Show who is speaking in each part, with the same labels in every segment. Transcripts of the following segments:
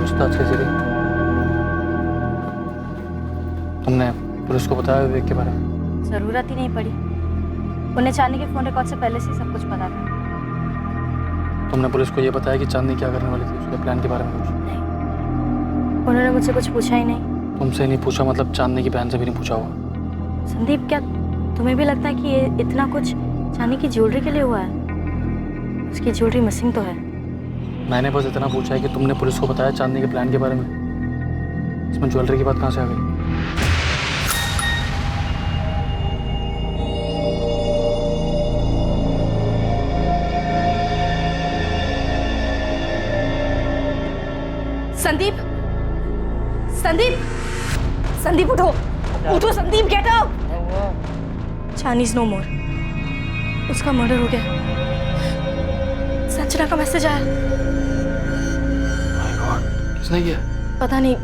Speaker 1: पूछताछ कैसी रही? तुमने पुलिस को बताया विवेक के बारे में?
Speaker 2: जरूरत ही नहीं पड़ी, उन्हें चांदनी के फोन रिकॉर्ड से पहले से सब कुछ पता था।
Speaker 1: तुमने पुलिस को ये बताया कि चांदनी क्या करने वाली थी, उसके प्लान के बारे में कुछ?
Speaker 2: नहीं, उन्होंने मुझसे कुछ पूछा ही नहीं।
Speaker 1: तुमसे नहीं पूछा मतलब चांदनी की बहन से भी नहीं पूछा होगा?
Speaker 2: संदीप, क्या तुम्हें भी लगता है कि ये इतना कुछ चांदनी की ज्वेलरी के लिए हुआ है? उसकी ज्वेलरी मिसिंग तो है।
Speaker 1: मैंने बस इतना पूछा है कि तुमने पुलिस को बताया चांदनी के प्लान के बारे में। इसमें ज्वेलरी की बात कहाँ से आ गई?
Speaker 2: संदीप, संदीप, संदीप उठो, उठो Sandeep, get up. Chandni is no more, उसका मर्डर हो गया। संजना का मैसेज आया।
Speaker 1: माय गॉड, किसने किया?
Speaker 2: पता नहीं,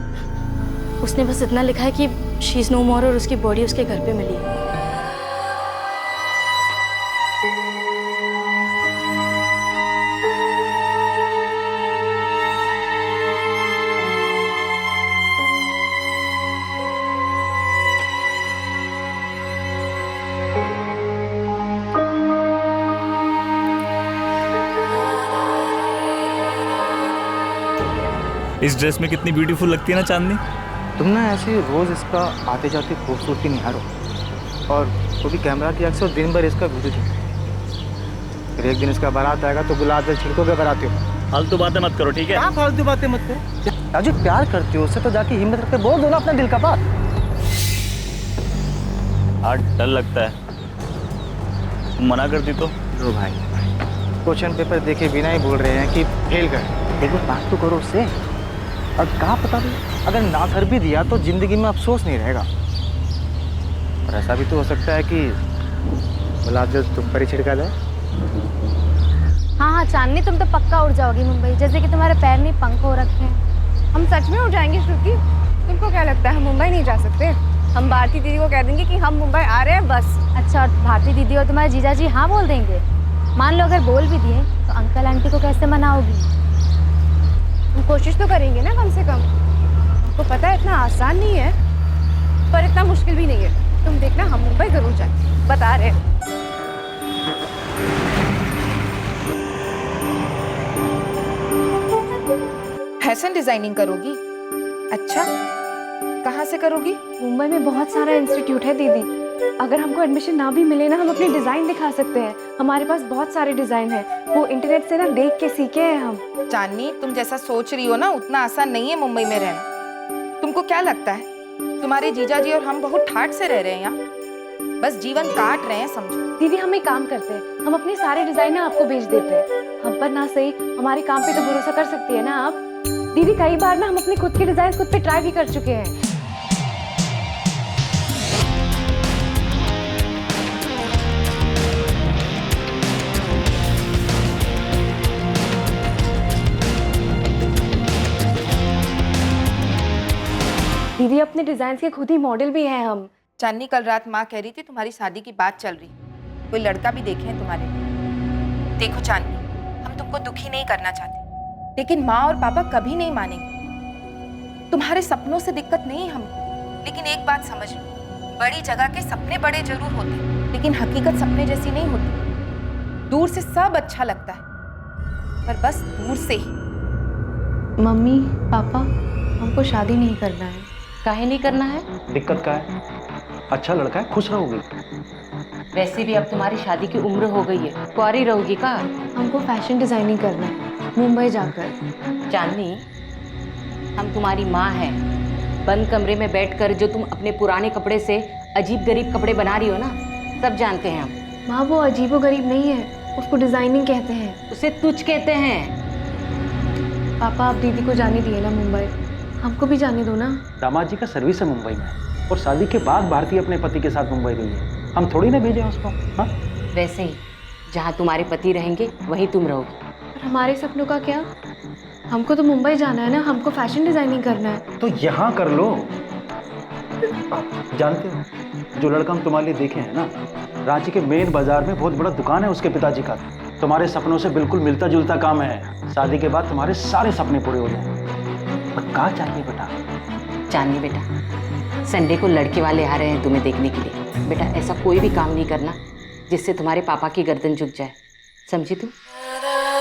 Speaker 2: उसने बस इतना लिखा है कि शी इज नो मोर और उसकी बॉडी उसके घर पे मिली है।
Speaker 3: इस ड्रेस में कितनी ब्यूटीफुल लगती है ना चांदनी।
Speaker 4: तुम ना ऐसे रोज इसका आते जाते खूबसूरती निहारो, और वो भी कैमरा की आंख से, और दिन भर इसका वीडियो देखो। फिर एक दिन इसका बारात आएगा तो गुलाब जल छिड़कोगे बारातियों को।
Speaker 3: फालतू बातें मत करो, ठीक है?
Speaker 4: क्या फालतू बातें मत करो। राजू, प्यार करती हो उससे तो जाके हिम्मत रख के बोल दो ना अपना दिल का बात।
Speaker 3: हार्ट डर लगता है, तुम मना कर दी तो।
Speaker 4: लो भाई, क्वेश्चन पेपर देखे बिना ही बोल रहे हैं कि फेल कर। देखो, बात तो करो उससे। अब कहाँ पता भी, अगर ना कर भी दिया तो जिंदगी में अफसोस नहीं रहेगा। और ऐसा भी तो हो सकता है कि गुलाब जल तुम पर ही छिड़का जाए।
Speaker 5: हाँ हाँ चांदनी, तुम तो पक्का उड़ जाओगी मुंबई, जैसे कि तुम्हारे पैर में पंख हो रखे हैं।
Speaker 6: हम सच में उड़ जाएंगे श्रुति? तुमको क्या लगता है हम मुंबई नहीं जा सकते? हम भारती दीदी को कह देंगे कि हम मुंबई आ रहे हैं बस।
Speaker 5: अच्छा, और भारती दीदी और तुम्हारे जीजा जी हाँ बोल देंगे? मान लो अगर बोल भी दिए तो अंकल आंटी को कैसे मनाओगी?
Speaker 6: हम कोशिश तो करेंगे ना कम से कम। हमको पता है इतना आसान नहीं है, पर इतना मुश्किल भी नहीं है। तुम देखना, हम मुंबई जरूर जाएंगे, बता रहे हैं। फैशन डिजाइनिंग करोगी? अच्छा, कहाँ से करोगी?
Speaker 7: मुंबई में बहुत सारा इंस्टीट्यूट है दीदी। अगर हमको एडमिशन ना भी मिले ना, हम अपने डिजाइन दिखा सकते हैं। हमारे पास बहुत सारे डिजाइन हैं, वो इंटरनेट से ना देख के सीखे हैं हम।
Speaker 6: चांदनी, तुम जैसा सोच रही हो ना, उतना आसान नहीं है मुंबई में रहना। तुमको क्या लगता है तुम्हारे जीजा जी और हम बहुत ठाठ से रह रहे हैं यहाँ? बस जीवन काट रहे हैं, समझो।
Speaker 7: दीदी, हम एक काम करते हैं, हम अपने सारे डिजाइन ना आपको भेज देते हैं। हम पर ना सही, हमारे काम पे तो भरोसा कर सकती है ना आप? दीदी, कई बार ना हम अपने खुद के डिजाइन खुद पे ट्राई भी कर चुके हैं। दीदी, अपने डिजाइन के खुद ही मॉडल भी हैं हम।
Speaker 6: चांदनी, कल रात माँ कह रही थी तुम्हारी शादी की बात चल रही, कोई लड़का भी देखे हैं तुम्हारे लिए। देखो चांदनी, हम तुमको दुखी नहीं करना चाहते, लेकिन माँ और पापा कभी नहीं मानेंगे। तुम्हारे सपनों से दिक्कत नहीं हमको, लेकिन एक बात समझ लो, बड़ी जगह के सपने बड़े जरूर होते, लेकिन हकीकत सपने जैसी नहीं होती। दूर से सब अच्छा लगता है, पर बस दूर से ही।
Speaker 7: मम्मी पापा, हमको शादी नहीं करना है।
Speaker 5: काहे नहीं करना है?
Speaker 4: दिक्कत क्या है? अच्छा लड़का है, खुश रहोगी।
Speaker 5: वैसे भी अब तुम्हारी शादी की उम्र हो गई है, कुंवारी रहोगी का?
Speaker 7: हमको फैशन डिजाइनिंग करना है मुंबई जाकर।
Speaker 5: चांदनी, हम तुम्हारी माँ हैं। बंद कमरे में बैठकर जो तुम अपने पुराने कपड़े से अजीब गरीब कपड़े बना रही हो ना, सब जानते हैं हम।
Speaker 7: माँ, वो अजीबो गरीब नहीं है, उसको डिजाइनिंग कहते हैं।
Speaker 5: उसे तुझ कहते हैं।
Speaker 7: पापा, आप दीदी को जाने दिए ना मुंबई, हमको भी जाने दो ना।
Speaker 4: दामाद जी का सर्विस है मुंबई में, और शादी के बाद भारती अपने पति के साथ मुंबई गई है। हम थोड़ी ना भेजे उसको। हाँ,
Speaker 5: वैसे ही जहाँ तुम्हारे पति रहेंगे वहीं तुम रहोगी।
Speaker 7: पर हमारे सपनों का क्या? हमको तो मुंबई जाना है ना, हमको फैशन डिजाइनिंग करना है।
Speaker 4: तो यहाँ कर लो। जानते हो, जो लड़का हम तुम्हारे लिए देखे हैं ना, रांची के मेन बाजार में बहुत बड़ा दुकान है उसके पिताजी का। तुम्हारे सपनों से बिल्कुल मिलता जुलता काम है। शादी के बाद तुम्हारे सारे सपने पूरे हो जाएंगे। पर कहाँ चांदनी बेटा?
Speaker 5: चांदनी बेटा, संडे को लड़के वाले आ रहे हैं तुम्हें देखने के लिए। बेटा ऐसा कोई भी काम नहीं करना जिससे तुम्हारे पापा की गर्दन झुक जाए, समझी तू?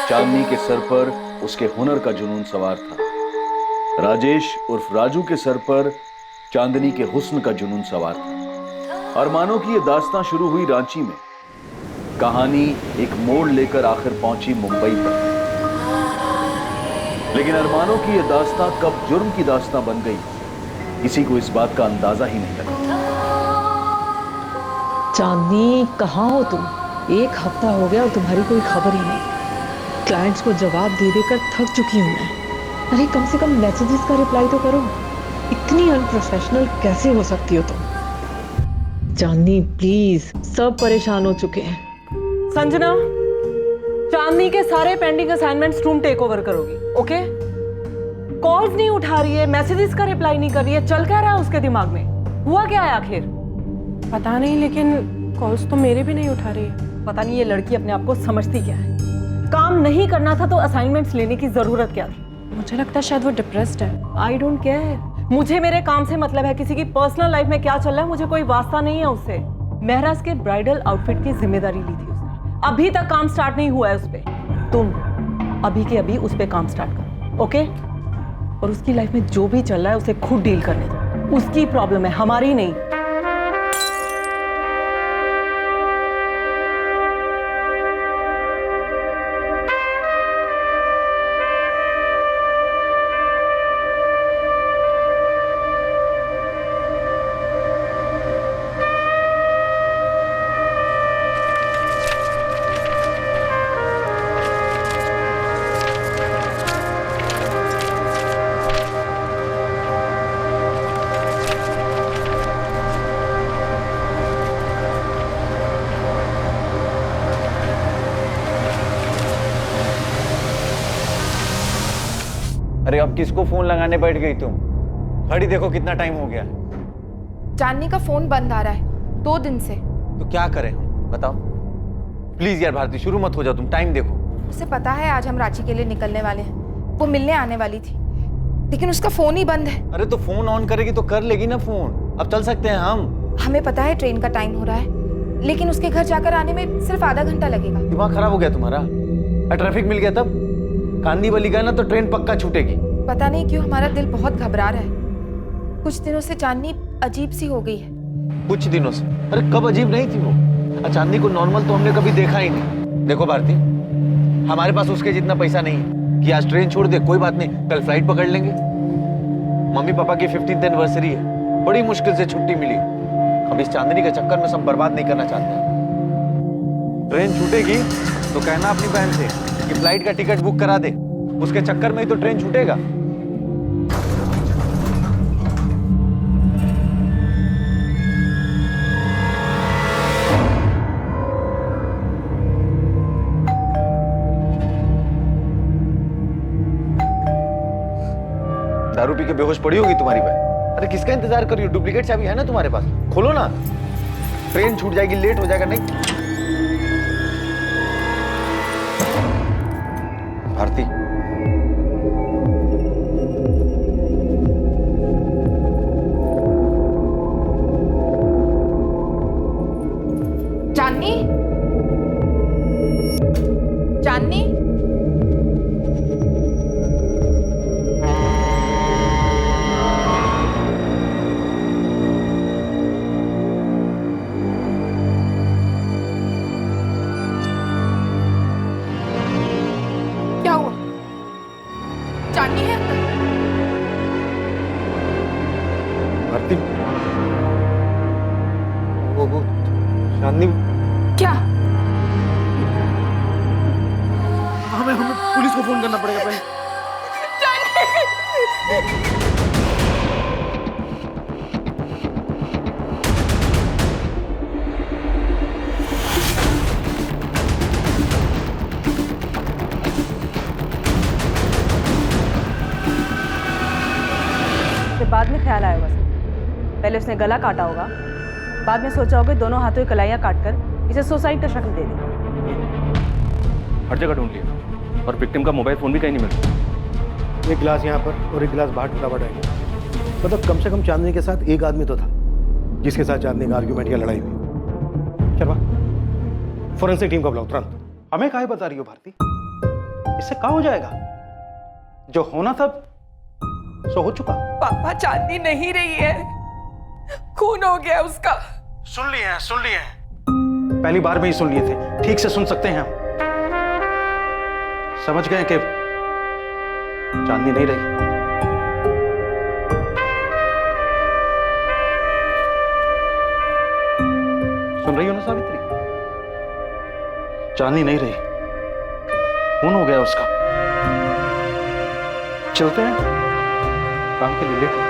Speaker 8: चांदनी के सर पर उसके हुनर का जुनून सवार था। राजेश उर्फ राजू के सर पर चांदनी के हुस्न का जुनून सवार था। अरमानों की यह दास्तां शुरू हुई रांची में, कहानी एक मोड़ लेकर आखिर पहुंची मुंबई पर। लेकिन अरमानों की यह दास्तां कब जुर्म की दास्तां बन गई, किसी को इस बात का अंदाजा ही नहीं लगा।
Speaker 9: चांदनी कहाँ हो तुम? एक हफ्ता हो गया और तुम्हारी कोई खबर ही नहीं। क्लाइंट्स को जवाब दे देकर थक चुकी हूँ मैं। अरे कम से कम मैसेजेस का रिप्लाई तो करो। इतनी अनप्रोफेशनल कैसे हो सकती हो तुम? चांदनी प्लीज, सब परेशान हो चुके हैं।
Speaker 10: संजना, चांदनी के सारे पेंडिंग असाइनमेंट्स तुम टेक ओवर करोगी, ओके? कॉल्स नहीं उठा रही है, मैसेजेस का रिप्लाई नहीं कर रही है, चल क्या रहा है उसके दिमाग में? हुआ क्या है आखिर?
Speaker 11: पता नहीं, लेकिन कॉल्स तो मेरे भी नहीं उठा रही है।
Speaker 10: पता नहीं ये लड़की अपने आप को समझती क्या है। काम नहीं करना था तो असाइनमेंट्स लेने की जरूरत क्या थी?
Speaker 11: मुझे लगता है शायद वो डिप्रेस्ड है।
Speaker 10: आई डोंट केयर, मुझे मेरे काम से मतलब है। किसी की पर्सनल लाइफ में क्या चल रहा है मुझे कोई वास्ता नहीं है उससे। महराज के ब्राइडल आउटफिट की जिम्मेदारी ली थी उसने, अभी तक काम स्टार्ट नहीं हुआ है उस पे। तुम अभी के अभी उस पे काम स्टार्ट करो, ओके? और उसकी लाइफ में जो भी चल रहा है उसे खुद डील करने दो, उसकी प्रॉब्लम है, हमारी नहीं।
Speaker 3: अरे अब किसको फोन लगाने बैठ गई तुम? घड़ी देखो कितना टाइम हो गया।
Speaker 6: चांदनी का फोन बंद आ रहा है 2 दिन से।
Speaker 3: तो क्या करें हम, बताओ? प्लीज यार भारती, शुरू मत हो जाओ, तुम टाइम देखो।
Speaker 6: उसे पता है आज हम रांची के लिए निकलने वाले हैं, वो मिलने आने वाली थी, लेकिन उसका फोन ही बंद है।
Speaker 3: अरे तो फोन ऑन करेगी तो कर लेगी ना फोन। अब चल सकते हैं हम।
Speaker 6: हमें पता है ट्रेन का टाइम हो रहा है, लेकिन उसके घर जाकर आने में सिर्फ आधा घंटा लगेगा।
Speaker 3: दिमाग खराब हो गया तुम्हारा? ट्रैफिक मिल गया तब? कांदी वाली गया ना तो ट्रेन पक्का छूटेगी।
Speaker 6: पता नहीं क्यों हमारा दिल बहुत घबरा रहा है। कुछ दिनों से चांदनी अजीब सी हो गई है।
Speaker 3: कुछ दिनों से? अरे कब अजीब नहीं थी वो? चांदनी को नॉर्मल तो हमने कभी देखा ही नहीं। देखो भारती, हमारे पास उसके जितना पैसा नहीं है कि आज ट्रेन छोड़ दे। कोई बात नहीं, कल फ्लाइट पकड़ लेंगे। मम्मी पापा की 15th एनिवर्सरी है, बड़ी मुश्किल से छुट्टी मिली। अब इस चांदनी के चक्कर में सब बर्बाद नहीं करना चाहते। ट्रेन छूटेगी तो कहना अपनी बहन से कि फ्लाइट का टिकट बुक करा दे। उसके चक्कर में ही तो ट्रेन छूटेगा। दारू पी के बेहोश पड़ी होगी तुम्हारी बहन। अरे किसका इंतजार कर रही हो? डुप्लीकेट चाबी है ना तुम्हारे पास, खोलो ना। ट्रेन छूट जाएगी, लेट हो जाएगा। नहीं भारती,
Speaker 6: चांदनी, चांदनी, क्या हुआ? चांदनी है अंदर?
Speaker 3: भारती, वो चांदनी
Speaker 6: क्या?
Speaker 3: हमें पुलिस को फोन करना पड़ेगा पहले।
Speaker 10: बाद में ख्याल आया होगा। पहले उसने गला काटा होगा, बाद में सोचा होगा दोनों हाथों की कलाइयां काटकर इसे सुसाइड का शक्ल दे दी।
Speaker 1: हर जगह ढूंढ लिया और विक्टिम का मोबाइल फोन भी कहीं नहीं मिला।
Speaker 12: एक गिलास यहाँ पर और एक गिलास बाहर टूटा पड़ा है। मतलब कम से कम चांदनी के साथ एक आदमी तो था जिसके साथ चांदनी का आर्ग्यूमेंट या लड़ाई हुई। शर्मा, फोरेंसिक टीम को बुलाओ तुरंत।
Speaker 4: हमें काहे बता रही हो भारती? इससे क्या हो जाएगा? जो होना था सो हो चुका।
Speaker 11: पापा चांदनी नहीं रही है, खून हो गया उसका।
Speaker 4: सुन लिए हैं। पहली बार में ही सुन लिए थे, ठीक से सुन सकते हैं हम। समझ गए कि चांदनी नहीं रही। सुन रही हो ना सावित्री? चांदनी नहीं रही, खून हो गया उसका। चलते हैं काम के लिए लेकर।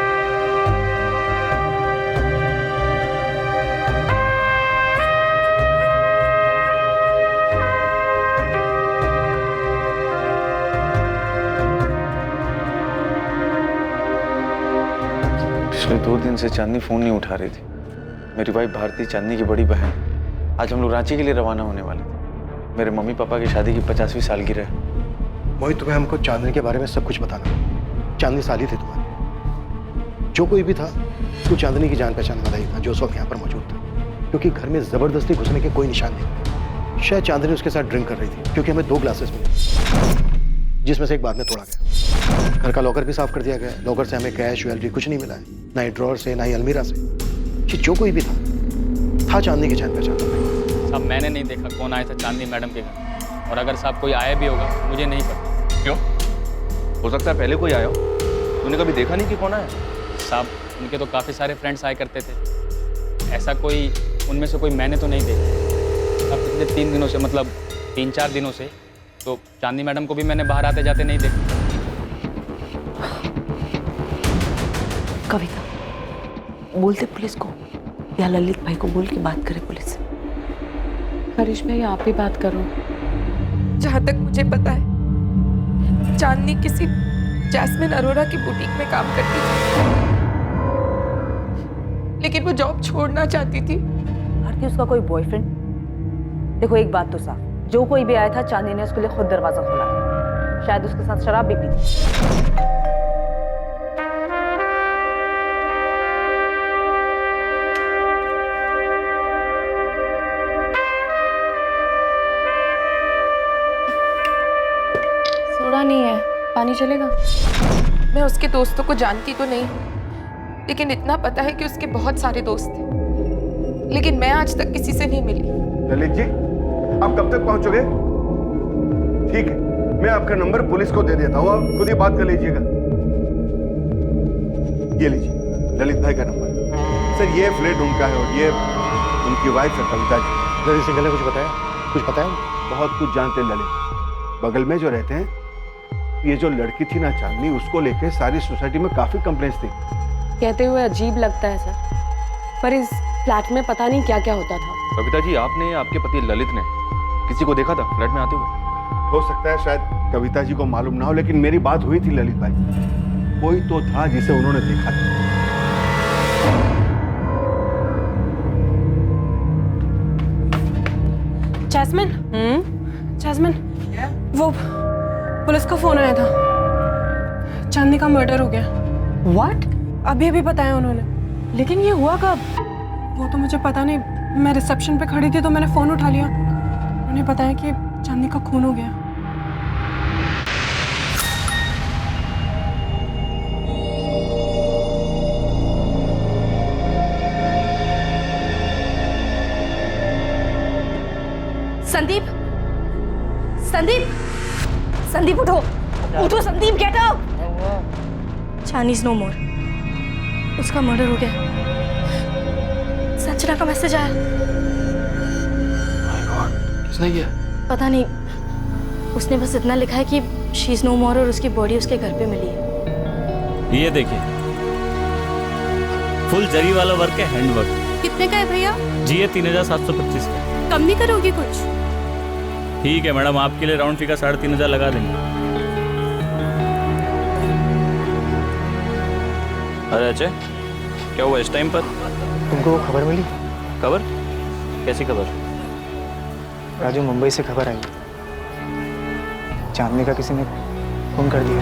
Speaker 3: पिछले 2 दिन से चांदनी फोन नहीं उठा रही थी। मेरी वाइफ भारती चांदनी की बड़ी बहन। आज हम लोग रांची के लिए रवाना होने वाले थे। मेरे मम्मी पापा की शादी की 50वीं सालगिरह है।
Speaker 12: मोहित, तुम्हें हमको चांदनी के बारे में सब कुछ बताना। चांदनी साली थी तुम्हारी। जो कोई भी था वो चांदनी की जान पहचान वाला ही था जो उस वक्त यहाँ पर मौजूद था, क्योंकि घर में जबरदस्ती घुसने के कोई निशान नहीं। शायद चांदनी उसके साथ ड्रिंक कर रही थी, क्योंकि हमें 2 ग्लासेस मिले जिसमें से एक बाद में तोड़ा गया। घर का लॉकर भी साफ कर दिया गया। लॉकर से हमें कैश ज्वेलरी कुछ नहीं मिला है, ना ही ड्रॉर से, ना ही अलमीरा से। कि जो कोई भी था चांदनी की जान पहचान।
Speaker 1: साहब मैंने नहीं देखा कौन आया था चांदनी मैडम के घर, और अगर साहब कोई आया भी होगा मुझे नहीं पता।
Speaker 13: क्यों? हो सकता है पहले कोई आया हो, तूने कभी देखा नहीं कि कौन आया?
Speaker 1: साहब उनके तो काफ़ी सारे फ्रेंड्स आया करते थे, ऐसा कोई उनमें से कोई मैंने तो नहीं देखा। अब पिछले 3 दिनों से, मतलब 3-4 दिनों से तो चांदनी मैडम को भी मैंने बाहर आते जाते नहीं देखा।
Speaker 5: कविता, बोलते पुलिस को या ललित भाई को बोल के बात करे पुलिस से।
Speaker 7: हरीश भाई आप ही बात करो।
Speaker 11: जहां तक मुझे पता है चांदनी किसी जैस्मिन अरोरा की बुटीक में काम करती थी, लेकिन वो जॉब छोड़ना चाहती थी।
Speaker 5: भारती उसका कोई बॉयफ्रेंड? देखो एक बात तो साफ, जो कोई भी आया था चांदनी ने उसके लिए खुद दरवाजा खोला था। शायद उसके साथ शराब भी पी थी।
Speaker 7: सोडा नहीं है, पानी चलेगा?
Speaker 11: मैं उसके दोस्तों को जानती तो नहीं, लेकिन इतना पता है कि उसके बहुत सारे दोस्त थे, लेकिन मैं आज तक किसी से नहीं मिली।
Speaker 14: ललित जी, आप कब तक पहुंचोगे? ठीक है, मैं आपका नंबर पुलिस को दे देता हूँ, आप खुद ही बात कर लीजिएगा। ये लीजिए ललित भाई का नंबर। सर ये फ्लैट उनका है और ये उनकी वाइफ है कविता जी।
Speaker 12: ललित सिंघल ने कुछ बताया? कुछ बताया?
Speaker 14: बहुत कुछ जानते हैं ललित। बगल में जो रहते हैं, ये जो लड़की थी ना चांदनी, उसको लेके सारी सोसाइटी में काफी कंप्लेंट्स थी।
Speaker 7: कहते हुए अजीब लगता है सर, पर इस फ्लैट में पता नहीं क्या क्या होता था।
Speaker 13: कविता जी, आपने आपके पति ललित ने किसी को देखा था फ्लैट में आते हुए?
Speaker 14: हो सकता है शायद कविता जी को मालूम ना हो, लेकिन मेरी बात हुई थी ललित भाई। कोई तो था जिसे उन्होंने देखा था।
Speaker 11: जैस्मिन, जैस्मिन, वो पुलिस का फोन आया था, चांदनी का मर्डर हो गया।
Speaker 5: व्हाट?
Speaker 11: अभी अभी बताया उन्होंने।
Speaker 5: लेकिन ये हुआ कब?
Speaker 11: वो तो मुझे पता नहीं, मैं रिसेप्शन पे खड़ी थी तो मैंने फोन उठा लिया। उन्हें बताया कि चांदनी का खून हो गया।
Speaker 2: संदीप, संदीप, संदीप उठो, उठो संदीप, गेट अप। चांदनी नो मोर, उसका मर्डर हो गया। संजना का मैसेज आया।
Speaker 1: किसने किया?
Speaker 2: पता नहीं, उसने बस इतना लिखा है कि शी इज नो मोर और उसकी बॉडी उसके घर पे मिली है।
Speaker 15: ये देखिए, फुल जरी वाला वर्क है, हैंड वर्क।
Speaker 11: कितने का है भैया?
Speaker 15: जी ये 3725 का।
Speaker 11: कम नहीं करोगी कुछ?
Speaker 15: ठीक है मैडम, आपके लिए राउंड फिगर 3500 लगा देंगे। अरे अजय, क्या हुआ इस टाइम पर?
Speaker 4: तुमको वो खबर मिली?
Speaker 15: खबर? कैसी खबर?
Speaker 4: राजू, मुंबई से खबर आई, चांदनी का किसी ने खून कर दिया।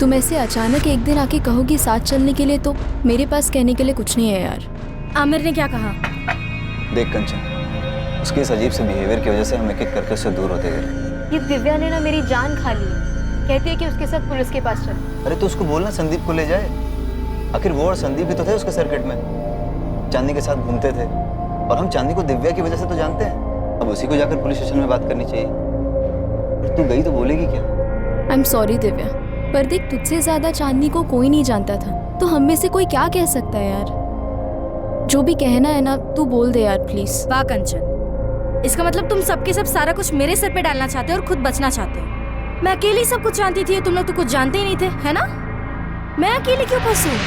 Speaker 2: तुम ऐसे अचानक एक दिन आके कहोगी साथ चलने के लिए, तो मेरे पास कहने के लिए कुछ नहीं है यार।
Speaker 16: आमिर ने क्या कहा?
Speaker 17: देख कंचन, उसके इस अजीब से बिहेवियर की वजह से हम एक एक करके उससे दूर होते गए।
Speaker 7: ये दिव्या ने ना मेरी जान खा ली। कहती है कि उसके साथ पुलिस के पास चल।
Speaker 17: अरे तो उसको बोलना संदीप को ले जाए। आखिर वो और संदीप भी तो थे उसके सर्किट में, चांदनी के साथ घूमते थे, और हम चांदनी को दिव्या की वजह से तो जानते हैं। अब उसी को जाकर पुलिस स्टेशन में बात करनी चाहिए। और तू गई तो बोलेगी क्या?
Speaker 2: आई एम सॉरी दिव्या, पर देख तुझसे ज्यादा चांदनी को कोई नहीं जानता था, तो हम में से कोई क्या कह सकता है यार। जो भी कहना है ना तू बोल दे यार प्लीज।
Speaker 16: वाह कंचन, इसका मतलब तुम सबके सब सारा कुछ मेरे सर पे डालना चाहते हो और खुद बचना चाहते हो। मैं अकेली सब कुछ जानती थी, तुम लोग तो कुछ जानते ही नहीं थे, है ना? मैं अकेली क्यों फंसूं?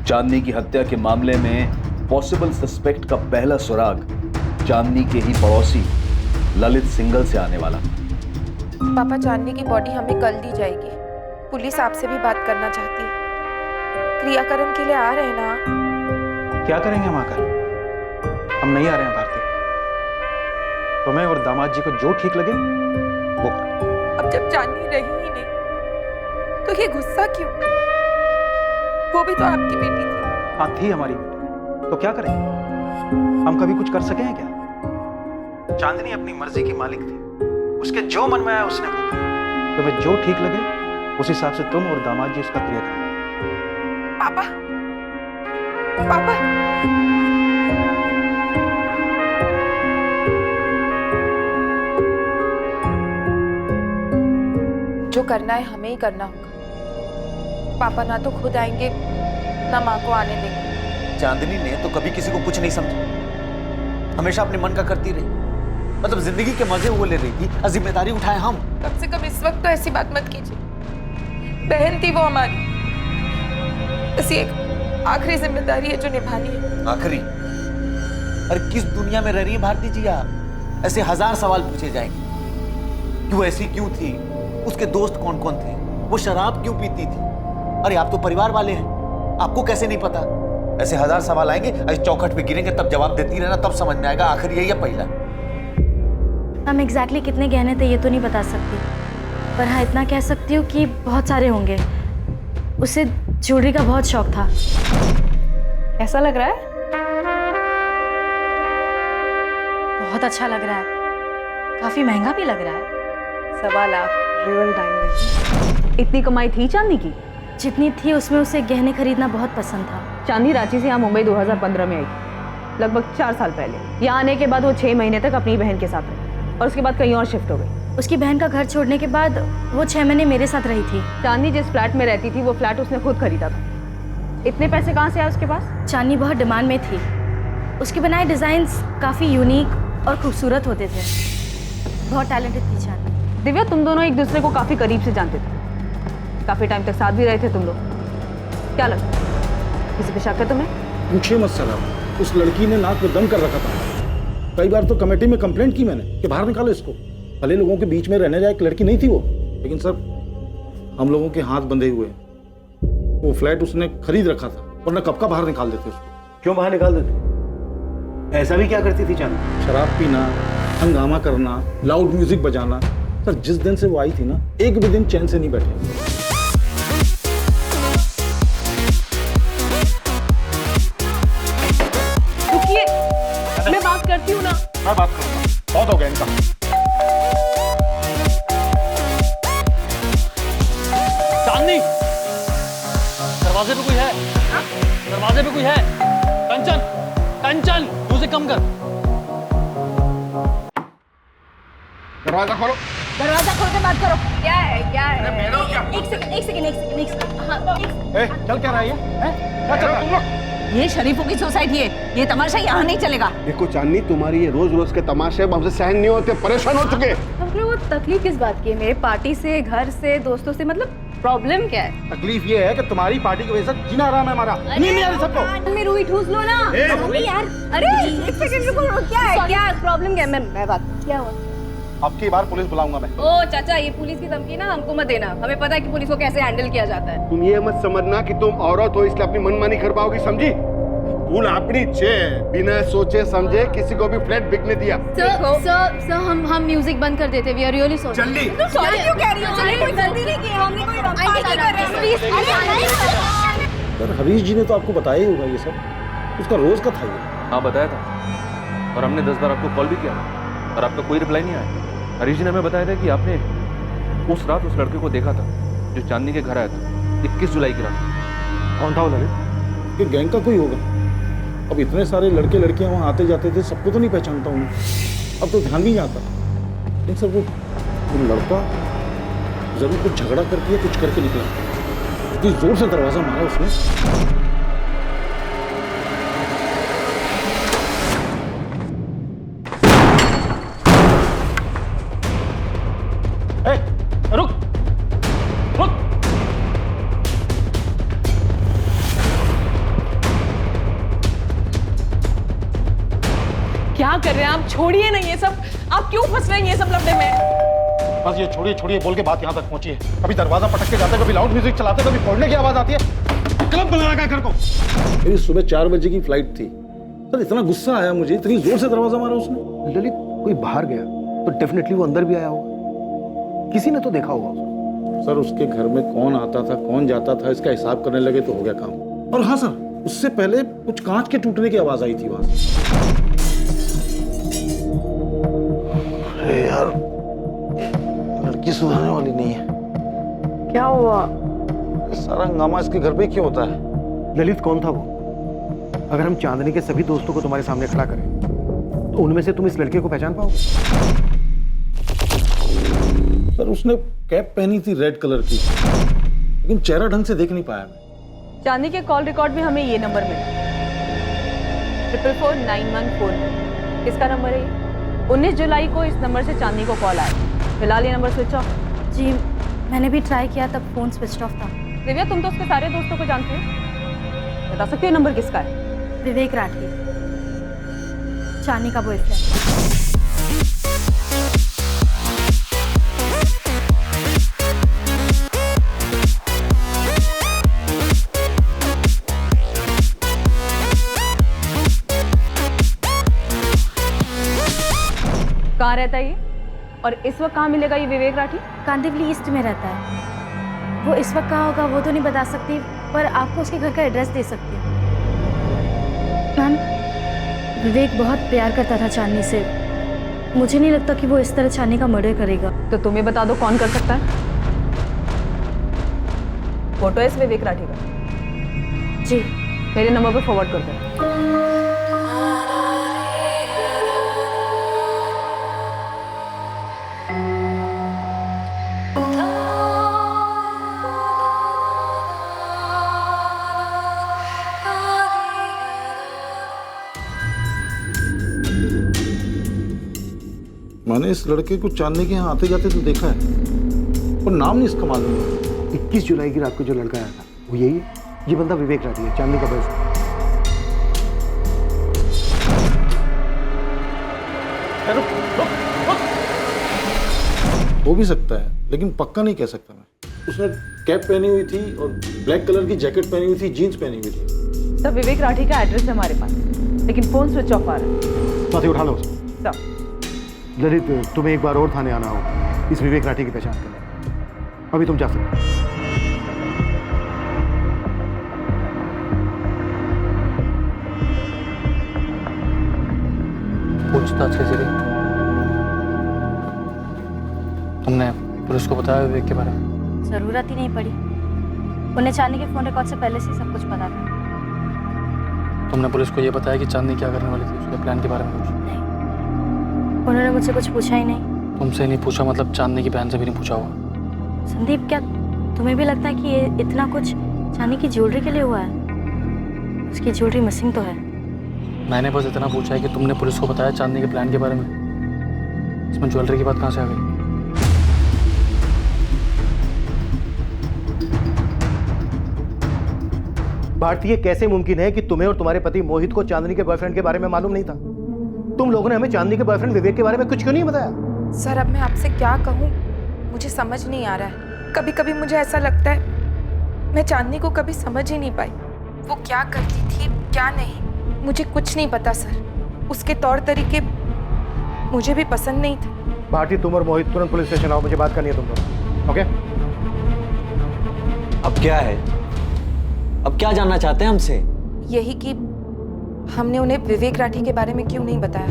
Speaker 8: चांदनी की हत्या के मामले में पॉसिबल सस्पेक्ट का पहला सुराग चांदनी के ही पड़ोसी ललित सिंघल से आने वाला।
Speaker 6: पापा, चांदनी की बॉडी हमें कल दी जाएगी। पुलिस आपसे भी बात करना चाहती है। क्रियाकर्म के लिए आ रहे हैं ना?
Speaker 4: क्या करेंगे हम आकर? हम नहीं आ रहे हैं भारती। तुम्हें और दामाद जी को जो ठीक लगे वो करो।
Speaker 6: अब जब चांदनी रही ही नहीं तो ये गुस्सा क्यों? वो भी तो आपकी बेटी थी।
Speaker 4: हाँ थी हमारी बेटी, तो क्या करें? हम कभी कुछ कर सके हैं क्या? चांदनी अपनी मर्जी की मालिक थी, उसके जो मन में आया उसने बोला। तुम्हें जो ठीक लगे उस हिसाब से तुम और दामाद जी उसका क्रियाक्रम।
Speaker 6: पापा, पापा, जो करना है हमें ही करना होगा। पापा ना तो खुद आएंगे ना माँ को आने देंगे।
Speaker 3: चांदनी ने तो कभी किसी को कुछ नहीं समझा, हमेशा अपने मन का करती रही। मतलब जिंदगी के मजे वो ले रही थी और जिम्मेदारी उठाए हम।
Speaker 6: कम से कम इस वक्त तो ऐसी बात मत कीजिए। बहन थी वो हमारी, बस एक आखिरी जिम्मेदारी है जो निभानी है।
Speaker 3: आखिरी? अरे किस दुनिया में रह रही है भारती जी आप? ऐसे हजार सवाल पूछे जाएंगे। क्यों ऐसी क्यों थी? उसके दोस्त कौन कौन थे? वो शराब क्यों पीती थी? अरे आप तो परिवार वाले हैं, आपको कैसे नहीं पता? ऐसे हजार सवाल आएंगे, ऐसे चौखट पे गिरेंगे, तब जवाब देती रहना, तब समझ में आएगा आखिर यही है पहला।
Speaker 16: हम एग्जैक्टली कितने गहने थे ये तो नहीं बता सकती, पर हाँ इतना कह सकती हूँ कि बहुत सारे होंगे। उसे ज्वेलरी का बहुत शौक था।
Speaker 6: ऐसा लग रहा है?
Speaker 16: बहुत अच्छा लग रहा है, काफी महंगा भी लग रहा है।
Speaker 10: 1.25 लाख रियल डायमंड। इतनी कमाई थी चांदनी की?
Speaker 16: जितनी थी उसमें उसे गहने खरीदना बहुत पसंद था।
Speaker 10: चांदनी रांची से यहाँ मुंबई 2015 में आई थी, लगभग 4 साल पहले। यहाँ आने के बाद वो 6 महीने तक अपनी बहन के साथ रही और उसके बाद कहीं और शिफ्ट हो गई।
Speaker 16: उसकी बहन का घर छोड़ने के बाद वो 6 महीने मेरे साथ रही थी।
Speaker 10: चांदनी जिस फ्लैट में रहती थी वो फ्लैट उसने खुद खरीदा था। इतने पैसे कहाँ से आए उसके पास?
Speaker 16: चांदनी बहुत डिमांड में थी। उसके बनाए डिजाइन्स काफी यूनिक और खूबसूरत होते थे। बहुत टैलेंटेड थी चांदनी।
Speaker 10: दिव्या, तुम दोनों एक दूसरे को काफी करीब से जानते थे, काफी टाइम तक साथ भी रहे थे तुम लोग। क्या लगता है किसी पे शक है तुम्हें?
Speaker 18: पूछिए मत सर, उस लड़की ने नाक में दम कर रखा था। कई बार तो कमेटी में कंप्लेंट की मैंने कि बाहर निकालो इसको। भले लोगों के बीच में रहने लायक लड़की नहीं थी वो, लेकिन सर हम लोगों के हाथ बंधे हुए। वो फ्लैट उसने खरीद रखा था, वरना कब का बाहर निकाल देते उसको।
Speaker 12: क्यों बाहर निकाल देते? ऐसा भी क्या करती थी चांदनी?
Speaker 18: शराब पीना, हंगामा करना, लाउड म्यूजिक बजाना। सर जिस दिन से वो आई थी ना, एक भी दिन चैन से नहीं बैठे।
Speaker 10: मैं बात करती हूँ ना।
Speaker 18: मैं बात करूंगा, बहुत हो गया इनका।
Speaker 15: चांदनी, दरवाजे पे कोई है? दरवाजे पे कोई है? कंचन, कंचन, म्यूजिक कम कर।
Speaker 18: दरवाजा खोलो।
Speaker 16: दरवाजा खोल के बात करो। क्या है? एक सेकंड। हाँ,
Speaker 18: चल क्या रहा है ये? क्या चल रहा है तुम लोग?
Speaker 10: ये शरीफों की सोसाइटी है, ये तमाशा यहाँ नहीं चलेगा।
Speaker 14: देखो चांदनी, तुम्हारी ये रोज रोज के तमाशे हमसे सहन नहीं होते, परेशान हो चुके।
Speaker 7: हमको वो तकलीफ किस बात की है? मेरे पार्टी से, घर से, दोस्तों से, मतलब प्रॉब्लम क्या है?
Speaker 18: तकलीफ ये है कि तुम्हारी पार्टी की वजह से जीना आराम है हमारा। नहीं आ रही सबको।
Speaker 7: में रूई ठूस लो ना।
Speaker 18: अरे
Speaker 7: यार, अरे एक सेकंड रुको। क्या है? क्या प्रॉब्लम क्या है? मैं बात क्या हुआ?
Speaker 18: अब की बार पुलिस बुलाऊंगा मैं।
Speaker 7: ओ चाचा, ये पुलिस की धमकी ना हमको मत देना, हमें पता है कि पुलिस को कैसे हैंडल किया जाता है।
Speaker 14: तुम ये मत समझना कि तुम औरत हो इसलिए अपनी मनमानी कर पाओगी, समझी? भूल अपनी छे, बिना सोचे समझे किसी को भी फ्लैट बिकने दिया।
Speaker 7: सर हम म्यूजिक बंद कर देते, वी आर रियली सॉरी।
Speaker 14: जल्दी।
Speaker 7: सॉरी क्यों कह रही हो? हमने कोई गलती नहीं की, हमने कोई
Speaker 18: सर हरीश जी ने तो आपको बताया ही होगा ये सब, उसका रोज का था ये।
Speaker 13: हाँ बताया था, और हमने 10 बार आपको कॉल भी किया और आपका कोई रिप्लाई नहीं आया। हरीश जी ने हमें बताया था कि आपने उस रात उस लड़के को देखा था जो चांदनी के घर आया था 21 जुलाई की रात।
Speaker 18: कौन था वो लड़के? ये गैंग का कोई होगा। अब इतने सारे लड़के लड़कियां वहाँ आते जाते थे, सबको तो नहीं पहचानता हूँ, अब तो ध्यान भी नहीं आता। लेकिन सर वो लड़का जरूर कुछ झगड़ा करके या कुछ करके निकला, इतनी जोर से दरवाजा मारा उसने।
Speaker 15: रुक रुक।
Speaker 10: क्या कर रहे हैं आप? छोड़िए नहीं ये सब, आप क्यों फंस रहे हैं ये सब लफड़े में?
Speaker 18: बस ये छोड़िए छोड़िए बोल के बात यहाँ तक पहुंची है। कभी दरवाजा पटक के जाते, कभी लाउड म्यूजिक चलाते, कभी फोड़ने की आवाज आती है। क्लब बना रखा है घर को। मेरी सुबह 4 बजे की फ्लाइट थी सर, इतना गुस्सा आया मुझे, इतनी जोर से दरवाजा मारा उसने।
Speaker 12: ललित कोई बाहर गया तो डेफिनेटली वो अंदर भी आया होगा, किसी ने तो देखा होगा उसको।
Speaker 18: सर उसके घर में कौन आता था कौन जाता था इसका हिसाब करने लगे तो हो गया काम। और हाँ सर, उससे पहले कुछ कांच के टूटने की आवाज आई थी वहां से।
Speaker 3: अरे यार, लड़की सुधरने वाली नहीं है।
Speaker 7: क्या हुआ?
Speaker 3: सारा हंगामा इसके घर पे क्यों होता है?
Speaker 12: ललित कौन था वो? अगर हम चांदनी के सभी दोस्तों को तुम्हारे सामने खड़ा करें तो उनमें से तुम इस लड़के को पहचान पाओगे?
Speaker 18: सर उसने कैप पहनी थी रेड कलर की, लेकिन चेहरा ढंग से देख नहीं पाया मैं।
Speaker 10: चांदनी के कॉल रिकॉर्ड में हमें ये नंबर मिला 4449149। किसका नंबर है ये? 19 जुलाई को इस नंबर से चांदनी को कॉल आया। फिलहाल ये नंबर स्विच ऑफ।
Speaker 16: जी मैंने भी ट्राई किया, तब फोन स्विच ऑफ था।
Speaker 10: दिव्या, तुम तो उसके सारे दोस्तों को जानते हो, बता सकते हो नंबर किसका है?
Speaker 16: विवेक राठी, चांदनी का बॉयफ्रेंड।
Speaker 10: कहाँ रहता है ये, और इस वक्त कहाँ मिलेगा ये विवेक राठी?
Speaker 16: कांदिवली ईस्ट में रहता है। वो इस वक्त कहाँ होगा वो तो नहीं बता सकती, पर आपको उसके घर का एड्रेस दे सकती हूँ। मैम, विवेक बहुत प्यार करता था चांदनी से। मुझे नहीं लगता कि वो इस तरह चांदनी का मर्डर करेगा।
Speaker 10: तो तुम्हें बता दो कौन कर सकता है? फोटो है इस विवेक राठी का?
Speaker 16: जी।
Speaker 10: मेरे नंबर पर फॉरवर्ड कर दो।
Speaker 18: मैंने इस लड़के को चांदनी के यहाँ आते जाते तो देखा है, पर नाम नहीं इसका मालूम है।
Speaker 12: 21 जुलाई की रात को जो लड़का आया था वो यही है। ये बंदा विवेक राठी है, चांदनी का बॉयफ्रेंड।
Speaker 18: हो भी सकता है, लेकिन पक्का नहीं कह सकता मैं। उसने कैप पहनी हुई थी और ब्लैक कलर की जैकेट पहनी हुई थी, जीन्स पहनी हुई थी।
Speaker 10: सर विवेक राठी का एड्रेस है हमारे पास, लेकिन फोन स्विच ऑफ आ रहा है।
Speaker 12: साथी उठा लो उसे।
Speaker 10: सर
Speaker 12: ललित, तुम्हें एक बार और थाने आना होगा इस विवेक राठी की पहचान करने। अभी तुम जा सकते हो।
Speaker 15: पूछताछ के जरिए तुमने पुलिस को बताया विवेक के बारे में?
Speaker 16: जरूरत ही नहीं पड़ी, उन्हें चांदनी के फोन रिकॉर्ड से पहले से सब कुछ पता था।
Speaker 15: तुमने पुलिस को ये बताया कि चांदनी क्या करने वाली थी, उसके प्लान के बारे में कुछ?
Speaker 16: उन्होंने मुझसे कुछ पूछा ही नहीं।
Speaker 15: तुमसे नहीं पूछा मतलब चांदनी की बहन से भी नहीं पूछा होगा?
Speaker 16: संदीप, क्या तुम्हें भी लगता है कि ये इतना कुछ चांदनी की ज्वेलरी के लिए हुआ है? उसकी ज्वेलरी मिसिंग तो है।
Speaker 15: मैंने बस इतना पूछा है कि तुमने पुलिस को बताया चांदनी के प्लान के बारे में, इसमें ज्वेलरी की बात कहाँ से आ गई?
Speaker 12: भारतीय, कैसे मुमकिन है कि तुम्हें और तुम्हारे पति मोहित को चांदनी के बॉयफ्रेंड के बारे में मालूम नहीं था? तुम लोगों ने हमें चांदनी के बॉयफ्रेंड विवेक के बारे में कुछ क्यों नहीं बताया?
Speaker 6: सर अब मैं आपसे क्या कहूँ, मुझे समझ नहीं आ रहा है। कभी कभी मुझे ऐसा लगता है मैं चांदनी को कभी समझ ही नहीं पाई। वो क्या करती थी क्या नहीं मुझे कुछ नहीं पता सर। उसके तौर तरीके मुझे भी पसंद नहीं थे।
Speaker 12: भारती, तुम और मोहित तुरंत पुलिस स्टेशन आओ, मुझे बात करनी है तुम दोनों। ओके?
Speaker 17: अब क्या है? अब क्या जानना चाहते हैं हमसे?
Speaker 6: यही कि हमने उन्हें विवेक राठी के बारे में क्यों नहीं बताया।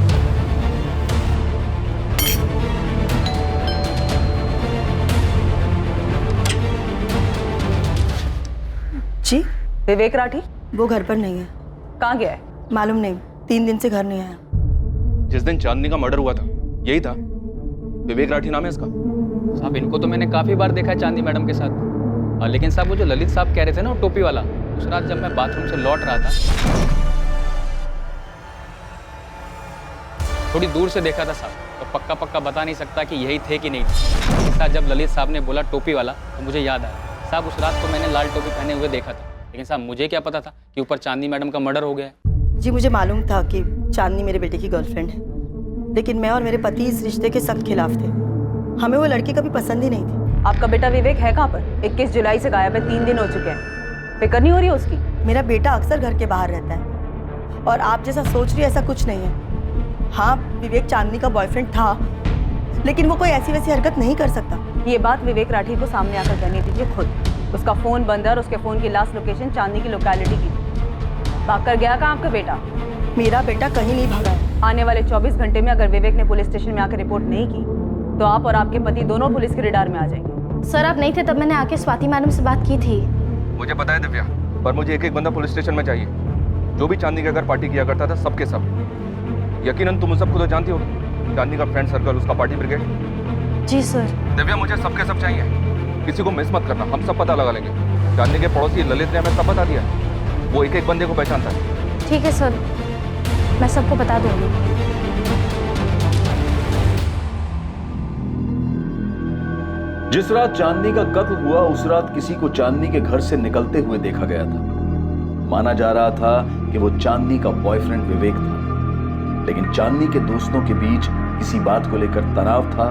Speaker 10: जी? विवेक राठी
Speaker 19: वो घर पर नहीं है।
Speaker 10: कहाँ गया है?
Speaker 19: मालूम नहीं, 3 दिन से घर नहीं आया।
Speaker 13: जिस दिन चांदनी का मर्डर हुआ था यही था, विवेक राठी नाम है इसका।
Speaker 1: साहब इनको तो मैंने काफी बार देखा है चांदनी मैडम के साथ। लेकिन साहब वो जो ललित साहब कह रहे थे ना, वो टोपी वाला, उस रात जब मैं बाथरूम से लौट रहा था थोड़ी दूर से देखा था साहब, तो पक्का पक्का बता नहीं सकता कि यही थे कि नहीं थे। साथ जब ललित साहब ने बोला टोपी वाला तो मुझे याद आया साहब उस रात को मैंने लाल टोपी पहने हुए देखा था। लेकिन साहब मुझे क्या पता था कि ऊपर चांदनी मैडम का मर्डर हो गया है।
Speaker 19: जी मुझे मालूम था कि चांदनी मेरे बेटे की गर्लफ्रेंड है, लेकिन मैं और मेरे पति इस रिश्ते के सख्त खिलाफ थे। हमें वो लड़की कभी पसंद ही नहीं थी।
Speaker 10: आपका बेटा विवेक है कहाँ पर? 21 जुलाई से गायब है, 3 दिन हो चुके हैं। फिक्र नहीं हो रही उसकी?
Speaker 19: मेरा बेटा अक्सर घर के बाहर रहता है और आप जैसा सोच रही ऐसा कुछ नहीं है। हाँ, विवेक चांदनी का बॉयफ्रेंड था, लेकिन वो कोई ऐसी वैसी हरकत नहीं कर सकता।
Speaker 10: ये बात विवेक राठी को सामने आकर करनी दीजिए खुद। उसका फोन बंद है और उसके फोन की लास्ट लोकेशन चांदनी की लोकेलिटी की। भाग कर गया कहाँ आपका बेटा?
Speaker 19: मेरा बेटा कहीं नहीं भागा है।
Speaker 10: आने वाले 24 घंटे में अगर विवेक ने पुलिस स्टेशन में आकर रिपोर्ट नहीं की तो आप और आपके पति दोनों पुलिस के रडार में आ जाएंगे।
Speaker 16: सर आप नहीं थे तब मैंने आके स्वाति मैडम से बात की थी।
Speaker 13: मुझे पता है दिव्या, पर मुझे एक एक बंदा पुलिस स्टेशन में चाहिए जो भी चांदनी के घर पार्टी किया करता था, सबके सब। यकीनन तुम सबको तो जानती होगी, चांदनी का फ्रेंड सर्कल, उसका पार्टी ब्रिगेड।
Speaker 16: जी सर।
Speaker 13: दिव्या मुझे सबके सब चाहिए, किसी को मिस मत करना, हम सब पता लगा लेंगे। चांदनी के पड़ोसी ललित ने हमें सब बता दिया, वो एक एक बंदे को पहचानता है।
Speaker 16: ठीक है सर, मैं सबको बता दूंगी।
Speaker 8: जिस रात चांदनी का कत्ल हुआ उस रात किसी को चांदनी के घर से निकलते हुए देखा गया था। माना जा रहा था कि वो चांदनी का बॉयफ्रेंड विवेक था, लेकिन चांदनी के दोस्तों के बीच किसी बात को लेकर तनाव था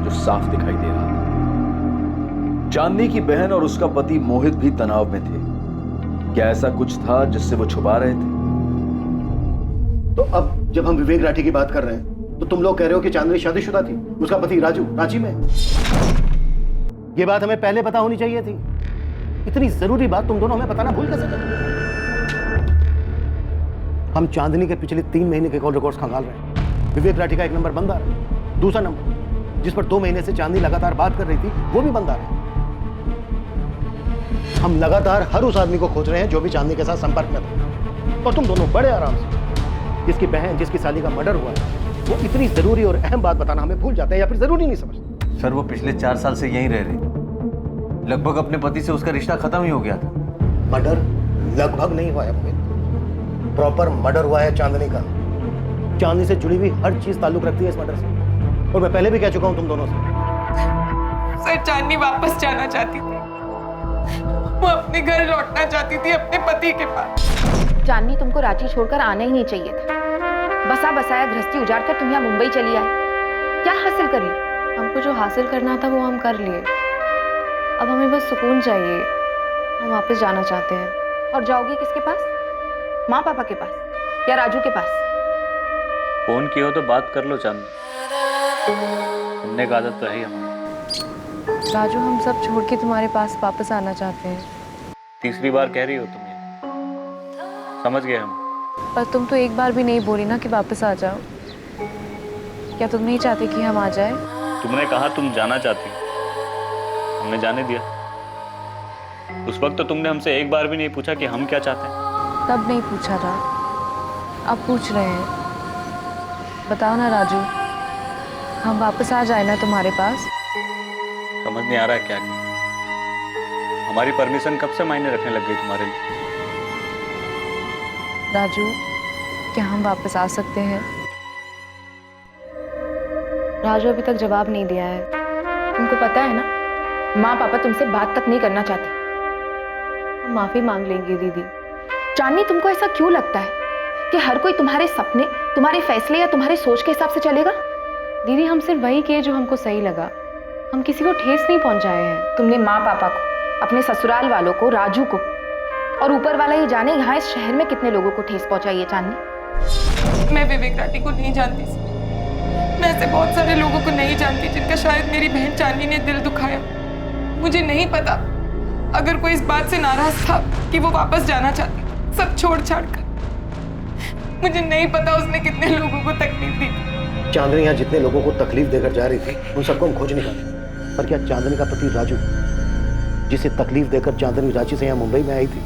Speaker 8: जो साफ दिखाई दे रहा था। चांदनी की बहन और उसका पति मोहित भी तनाव में थे। क्या ऐसा कुछ था जिससे वो छुपा रहे थे?
Speaker 12: तो अब जब हम विवेक राठी की बात कर रहे हैं तो तुम लोग कह रहे हो कि चांदनी शादीशुदा थी, उसका पति राजू रांची में है। ये बात हमें पहले पता होनी चाहिए थी। इतनी जरूरी बात तुम दोनों हमें बताना भूल कैसे गए? हम चांदनी के पिछले 3 महीने के कॉल रिकॉर्ड्स खंगाल रहे हैं। विवेक राठी का एक नंबर बंद आ रहा है, दूसरा नंबर जिस पर 2 महीने से चांदनी लगातार बात कर रही थी वो भी बंद आ रहा है। हम लगातार हर उस आदमी को खोज रहे हैं जो भी चांदनी के साथ संपर्क में था, और तुम दोनों बड़े आराम से जिसकी बहन जिसकी साली का मर्डर हुआ है वो इतनी जरूरी और अहम बात बताना हमें भूल जाते हैं या फिर जरूरी नहीं समझते।
Speaker 17: सर वो पिछले 4 साल से यहीं रह रही, लगभग अपने पति से उसका रिश्ता खत्म ही हो गया था।
Speaker 12: मर्डर लगभग नहीं हुआ है मोहित, प्रॉपर मर्डर हुआ है चांदनी का। चांदनी से जुड़ी हुई हर चीज ताल्लुक रखती है इस मर्डर से, और मैं पहले भी कह चुका हूं तुम दोनों से।
Speaker 11: सर चांदनी वापस जाना चाहती थी, वो अपने घर लौटना चाहती थी, अपने पति के पास।
Speaker 6: चांदनी तुमको रांची छोड़कर आना ही नहीं चाहिए था। बसा बसाया गृहस्थी उजाड़ कर तुम यहाँ मुंबई चली आई, क्या हासिल कर लिया?
Speaker 7: हमको जो हासिल करना था वो हम कर लिए। अब हमें बस सुकून चाहिए। हम वापस जाना चाहते हैं।
Speaker 6: और जाओगी किसके पास? माँ पापा के पास या राजू के पास?
Speaker 15: फोन किया हो तो बात कर लो चांदनी, सुनने का आदत तो है ही हमारी।
Speaker 7: राजू हम सब छोड़ के तुम्हारे पास वापस आना चाहते हैं।
Speaker 15: तीसरी बार कह रही हो तुम ये, समझ गए हम।
Speaker 7: पर तुम तो एक बार भी नहीं बोली ना कि वापस आ जाओ। क्या तुम नहीं चाहते कि हम आ जाए?
Speaker 15: तुमने कहा तुम जाना चाहती, हमने जाने दिया। उस वक्त तो तुमने हमसे एक बार भी नहीं पूछा कि हम क्या चाहते हैं।
Speaker 7: तब नहीं पूछा था, अब पूछ रहे हैं। बताओ ना राजू, हम वापस आ जाए ना तुम्हारे पास?
Speaker 15: समझ नहीं आ रहा है क्या। हमारी परमिशन कब से मायने रखने लग गई तुम्हारे लिए?
Speaker 7: राजू क्या हम वापस आ सकते हैं? राजू अभी तक जवाब नहीं दिया है।
Speaker 6: तुमको पता है ना, माँ पापा तुमसे बात तक नहीं करना चाहते।
Speaker 7: हम माफी मांग लेंगे दीदी।
Speaker 6: चांदनी तुमको ऐसा क्यों लगता है कि हर कोई तुम्हारे सपने, तुम्हारे फैसले या तुम्हारे सोच के हिसाब से चलेगा?
Speaker 7: दीदी हम सिर्फ वही किए जो हमको सही लगा, हम किसी को ठेस नहीं पहुंचाए हैं।
Speaker 6: तुमने माँ पापा को, अपने ससुराल वालों को, राजू को, और ऊपर वाला ही जाने यहाँ इस शहर में कितने लोगों को ठेस पहुंचाई है चांदनी।
Speaker 11: मैं विवेक राठी को नहीं जानती सर। मैं ऐसे बहुत सारे लोगों को नहीं जानती जिनका शायद मेरी बहन चांदनी ने दिल दुखाया। मुझे नहीं पता अगर कोई इस बात से नाराज था कि वो वापस जाना चाहती सब छोड़ छाड़ कर। मुझे नहीं पता उसने कितने लोगों को तकलीफ दी।
Speaker 12: चांदनी यहाँ जितने लोगों को तकलीफ देकर जा रही थी उन सबको हम खोज निकाले, पर क्या चांदनी का पति राजू, जिसे तकलीफ देकर चांदनी रांची से यहाँ मुंबई में आई थी,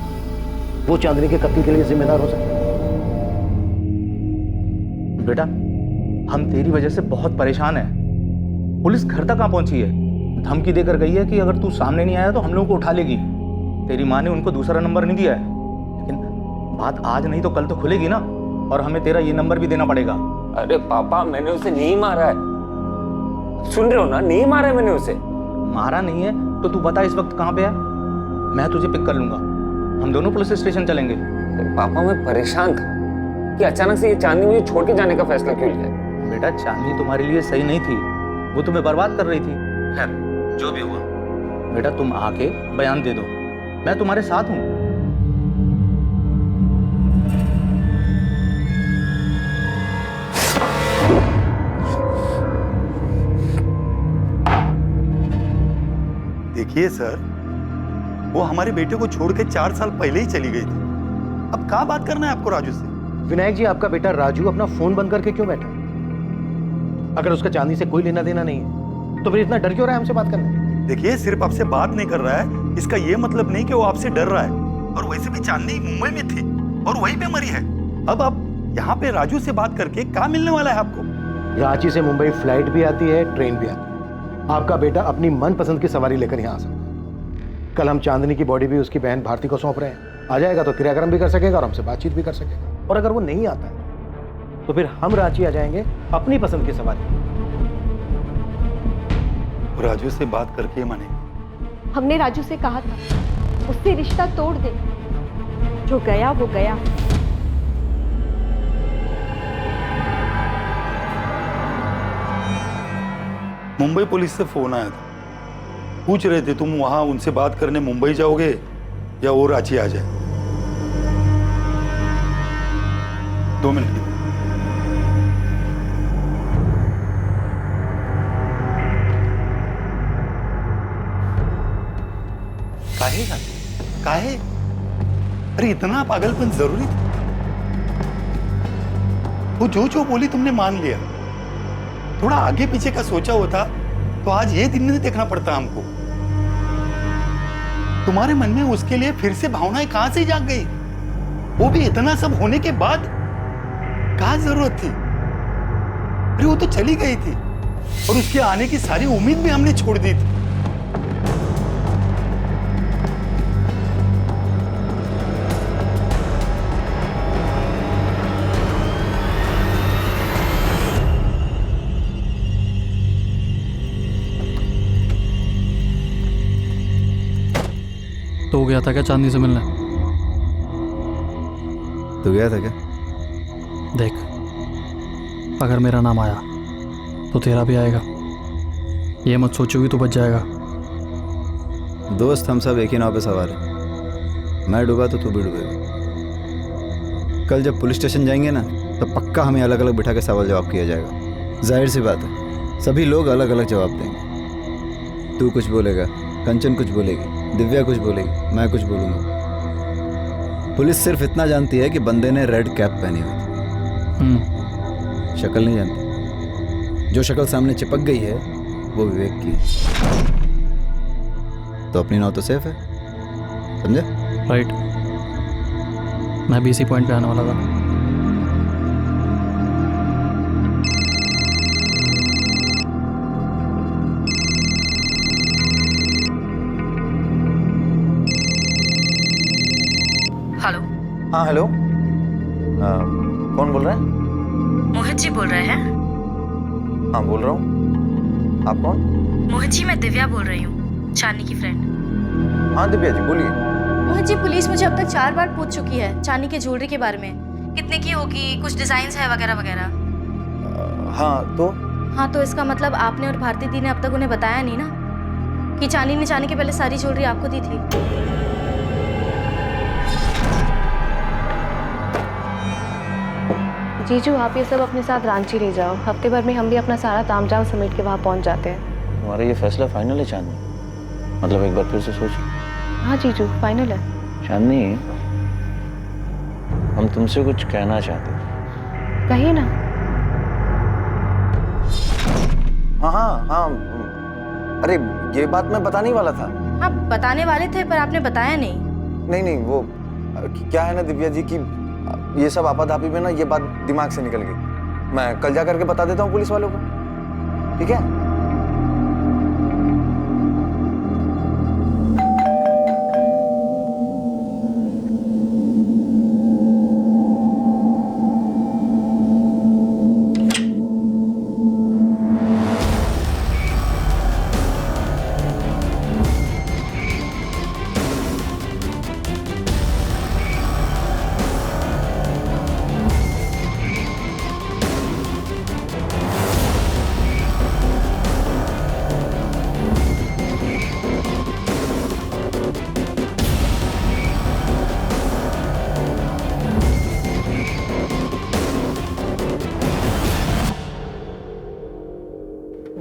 Speaker 12: वो चांदनी के कत्ल के लिए जिम्मेदार हो सकता है?
Speaker 13: बेटा हम तेरी वजह से बहुत परेशान हैं। पुलिस घर तक कहाँ पहुंची है? धमकी देकर गई है कि अगर तू सामने नहीं आया तो हम लोगों को उठा लेगी। तेरी माँ ने उनको दूसरा नंबर नहीं दिया है, लेकिन बात आज नहीं तो कल तो खुलेगी ना, और हमें तेरा ये नंबर भी देना पड़ेगा।
Speaker 20: अरे पापा मैंने उसे नहीं मारा है, सुन रहे हो ना, नहीं मारा है मैंने उसे।
Speaker 13: मारा नहीं है तो तू बता इस वक्त कहाँ पे है, मैं तुझे पिक कर लूंगा, हम दोनों पुलिस स्टेशन चलेंगे।
Speaker 20: पापा मैं परेशान था कि अचानक से ये चांदनी मुझे छोड़ के जाने का फैसला क्यों लिया।
Speaker 13: बेटा चांदनी तुम्हारे लिए सही नहीं थी, वो तुम्हें बर्बाद कर रही थी। खैर जो भी हुआ, बेटा तुम आके बयान दे दो, मैं तुम्हारे साथ हूं।
Speaker 21: देखिए सर, वो हमारे बेटे को छोड़ के 4 साल पहले ही चली गई थी। अब क्या बात करना है आपको राजू से?
Speaker 12: विनायक जी, आपका बेटा राजू अपना फोन बंद करके क्यों बैठा? अगर उसका चांदनी से कोई लेना देना नहीं है तो फिर इतना डर क्यों रहा है हमसे बात करने?
Speaker 21: देखिए सिर्फ आपसे बात नहीं कर रहा है, इसका ये मतलब नहीं कि वो आपसे डर रहा है। और वैसे भी चांदनी मुंबई में थी और वहीं पे मरी है। अब आप यहाँ पे राजू से बात करके क्या मिलने वाला है आपको?
Speaker 12: रांची से मुंबई फ्लाइट भी आती है, ट्रेन भी आती है। आपका बेटा अपनी मनपसंद की सवारी लेकर यहाँ आ सकता है। कल हम चांदनी की बॉडी भी उसकी बहन भारती को सौंप रहे हैं। आ जाएगा तो क्रियाक्रम भी कर सकेगा और हमसे बातचीत भी कर सकेगा। और अगर वो नहीं आता है तो फिर हम रांची आ जाएंगे अपनी पसंद की सवारी।
Speaker 21: राजू से बात करके मानेंगे।
Speaker 22: हमने राजू से कहा था उससे रिश्ता तोड़ दे, जो गया वो गया।
Speaker 21: मुंबई पुलिस से फोन आया था, पूछ रहे थे तुम वहां उनसे बात करने मुंबई जाओगे या वो रांची आ जाए। 2 मिनट। काहे? अरे इतना पागलपन जरूरी था? वो जो बोली तुमने मान लिया। थोड़ा आगे पीछे का सोचा होता तो आज ये दिन नहीं देखना पड़ता हमको। तुम्हारे मन में उसके लिए फिर से भावनाएं कहां से जाग गई? वो भी इतना सब होने के बाद? क्या जरूरत थी? अरे वो तो चली गई थी और उसके आने की सारी उम्मीद भी हमने छोड़ दी थी।
Speaker 15: तो गया था क्या चांदनी से मिलने?
Speaker 17: तो गया था क्या?
Speaker 15: देख, अगर मेरा नाम आया तो तेरा भी आएगा। ये मत सोचोगी तो बच जाएगा।
Speaker 17: दोस्त हम सब एक ही नाव पे सवार हैं। मैं डूबा तो तू भी डूबेगा। कल जब पुलिस स्टेशन जाएंगे ना तो पक्का हमें अलग अलग बिठा के सवाल जवाब किया जाएगा। जाहिर सी बात है, सभी लोग अलग अलग जवाब देंगे। तू कुछ बोलेगा, कंचन कुछ बोलेगी, दिव्या कुछ बोलेगी, मैं कुछ बोलूँगा। पुलिस सिर्फ इतना जानती है कि बंदे ने रेड कैप पहनी हुई थी। शक्ल नहीं जानती। जो शक्ल सामने चिपक गई है वो विवेक की। तो अपनी नाव तो सेफ है, समझे?
Speaker 15: राइट। मैं भी इसी पॉइंट पे आने वाला था।
Speaker 2: हेलो।
Speaker 3: हाँ हेलो, कौन बोल रहा है?
Speaker 2: मोहित जी बोल रहे हैं?
Speaker 3: हाँ बोल रहा हूँ। आप कौन?
Speaker 2: मोहित जी मैं दिव्या बोल रही हूँ, चांदनी की फ्रेंड।
Speaker 3: हाँ दिव्या जी बोलिए।
Speaker 2: मोहित जी पुलिस मुझे अब तक 4 बार पूछ चुकी है चांदनी के ज्वेलरी के बारे में, कितने की होगी, कुछ डिजाइन है वगैरह वगैरह।
Speaker 3: हाँ तो
Speaker 16: हाँ, तो इसका मतलब आपने और भारती दी ने अब तक उन्हें बताया नहीं ना कि चांदनी ने जाने के पहले सारी ज्वेलरी आपको दी थी।
Speaker 7: जीजू, आप ये सब अपने साथ रांची ले जाओ। हफ्ते भर में हम भी अपना सारा तामझाम समेट के वहाँ पहुँच जाते हैं।
Speaker 17: तुम्हारा ये फैसला फाइनल है चांदनी? मतलब एक बार फिर से सोचो।
Speaker 7: हाँ जीजू, फाइनल है।
Speaker 17: चांदनी, हम तुमसे कुछ कहना चाहते हैं।
Speaker 7: कहिए ना।
Speaker 17: हाँ हाँ हाँ, अरे ये बात मैं बताने ही वाला था।
Speaker 16: आप बताने वाले थे पर आपने बताया नहीं।
Speaker 17: नहीं नहीं, वो क्या है ना दिव्या जी की ये सब आपाधापी में ना ये बात दिमाग से निकल गई। मैं कल जा करके बता देता हूँ पुलिस वालों को, ठीक है?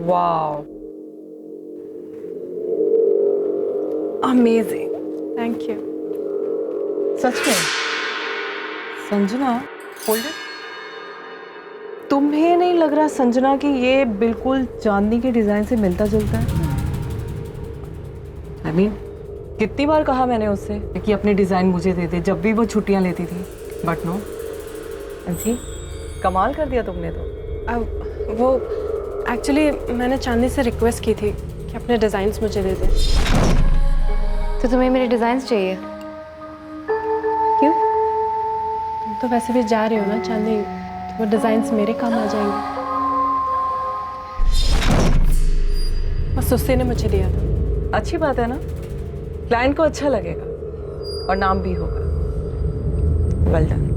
Speaker 10: Wow, amazing, thank you. सच में संजना, होल्ड इट। तुम्हें नहीं लग रहा संजना कि ये बिल्कुल चांदनी के डिजाइन से मिलता जुलता है? I mean, कितनी बार कहा मैंने उससे कि अपने डिजाइन मुझे दे दे जब भी वो छुट्टियां लेती थी, बट नो। जी, कमाल कर दिया तुमने तो।
Speaker 5: वो एक्चुअली मैंने चांदनी से रिक्वेस्ट की थी कि अपने डिज़ाइंस मुझे दे दे।
Speaker 7: तो तुम्हें मेरे डिजाइन्स चाहिए? क्यों?
Speaker 5: तुम तो वैसे भी जा रहे हो ना चांदनी, तो वो डिज़ाइंस मेरे काम आ जाएंगे। बस उससे ने मुझे दिया था।
Speaker 10: अच्छी बात है ना, क्लाइंट को अच्छा लगेगा और नाम भी होगा। Well done.